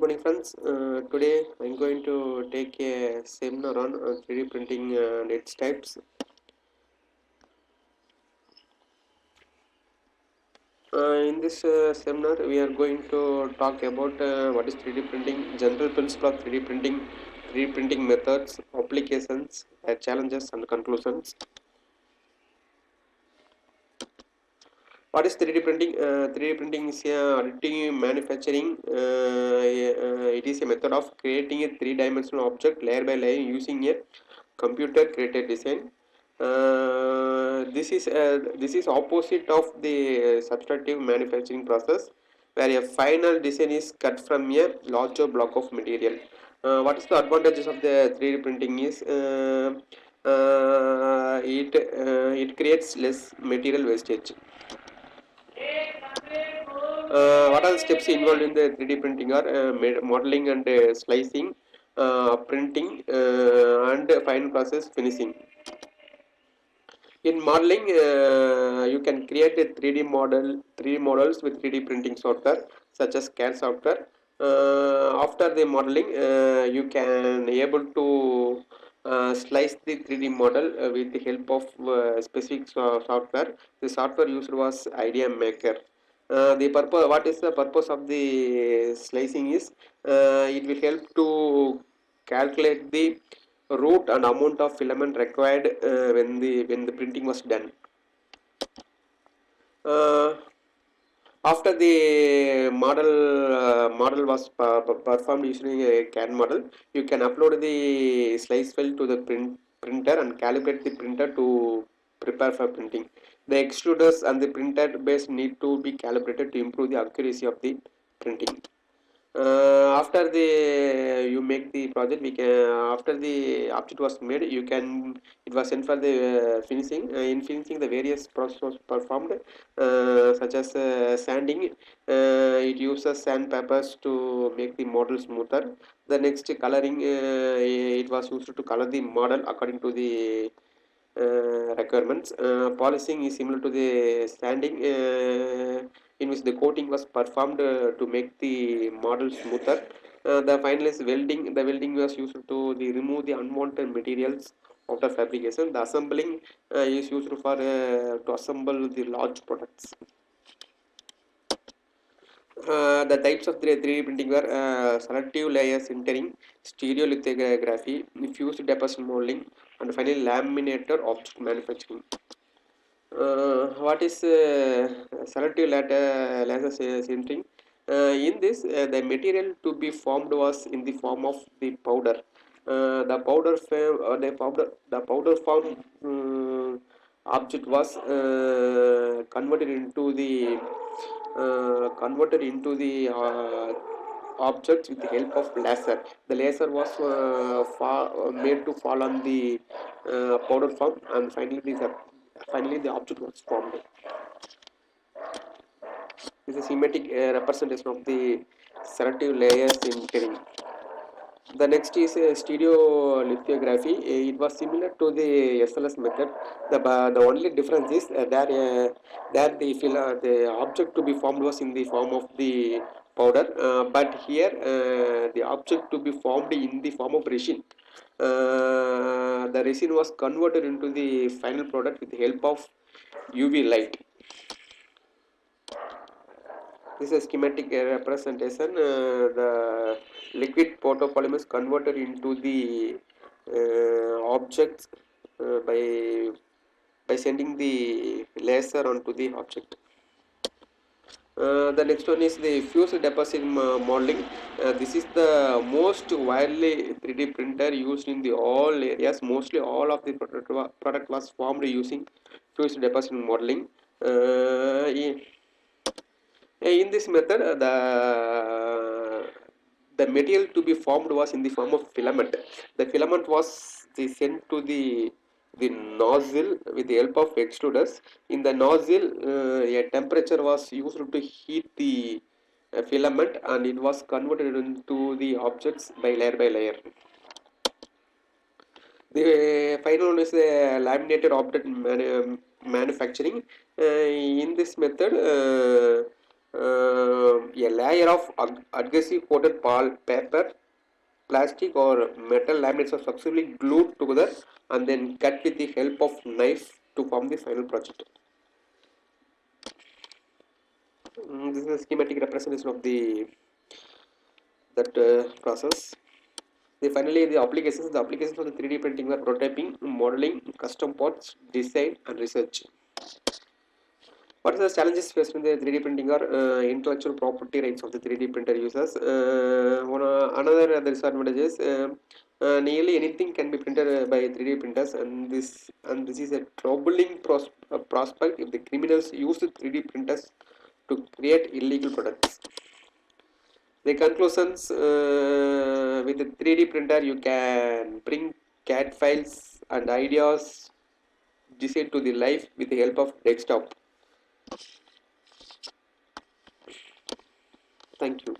morning, friends. Today I'm going to take a seminar on 3D printing and its types. In this seminar, we are going to talk about what is 3D printing, general principle of 3D printing, 3D printing methods, applications, challenges, and conclusions. What is 3D printing? 3D printing is additive manufacturing. It is a method of creating a three-dimensional object layer by layer using a computer-created design. This is opposite of the subtractive manufacturing process, where a final design is cut from a larger block of material. What is the advantages of the 3D printing is it creates less material wastage. What are the steps involved in the 3D printing are modeling and slicing, printing, and final process finishing. In modeling, you can create a 3D model, 3D models with 3D printing software such as CAD software. After the modeling, you can able to slice the 3D model with the help of specific software. The software used was Idea Maker. The purpose, what is the purpose of the slicing is it will help to calculate the route and amount of filament required when the printing was done. Uh, After the model was performed using a CAD model, you can upload the slice file to the printer and calibrate the printer to prepare for printing. The extruders and the printer base need to be calibrated to improve the accuracy of the printing. After the you make the project, we can after the object was made, you can it was sent for the finishing. In finishing, the various process was performed, such as sanding. It uses sandpapers to make the model smoother. The next, coloring, it was used to color the model according to the requirements. Polishing is similar to the sanding, in which the coating was performed to make the model smoother. The final is welding. The welding was used to remove the unwanted materials after fabrication. The assembling is used for to assemble the large products. The types of 3D printing were selective layer sintering, stereolithography, fused deposition molding, and finally laminator object manufacturing. What is laser sintering? In this, the material to be formed was in the form of the powder. The powder form object was converted into the objects with the help of laser. The laser was made to fall on the powder form, and finally the object was formed. This is a schematic representation of the selective layers in terrain. The next is stereolithography. It was similar to the SLS method. The only difference is that the object to be formed was in the form of the powder, but here the object to be formed in the form of resin. The resin was converted into the final product with the help of UV light. This is a schematic representation. The liquid photopolymer is converted into the objects by sending the laser onto the object. The next one is the fused deposit modeling. This is the most widely 3D printer used in the all areas. Mostly all of the product was formed using fused deposit modeling. In this method, the material to be formed was in the form of filament. The filament was sent to the nozzle with the help of extruders. In the nozzle, a temperature was used to heat the filament, and it was converted into the objects by layer. The final one is the laminated object manufacturing. In this method, A layer of adhesive coated paper, plastic or metal laminates are successfully glued together and then cut with the help of knife to form the final project. This is a schematic representation of the that process. Finally, the applications of the 3D printing are prototyping, modeling, custom parts, design, and research. What are the challenges faced in the 3D printing are intellectual property rights of the 3D printer users. Another disadvantages, nearly anything can be printed by 3D printers, and this is a troubling prospect if the criminals use the 3D printers to create illegal products. The conclusions, with the 3D printer you can bring CAD files and ideas design to the life with the help of desktop. Thank you.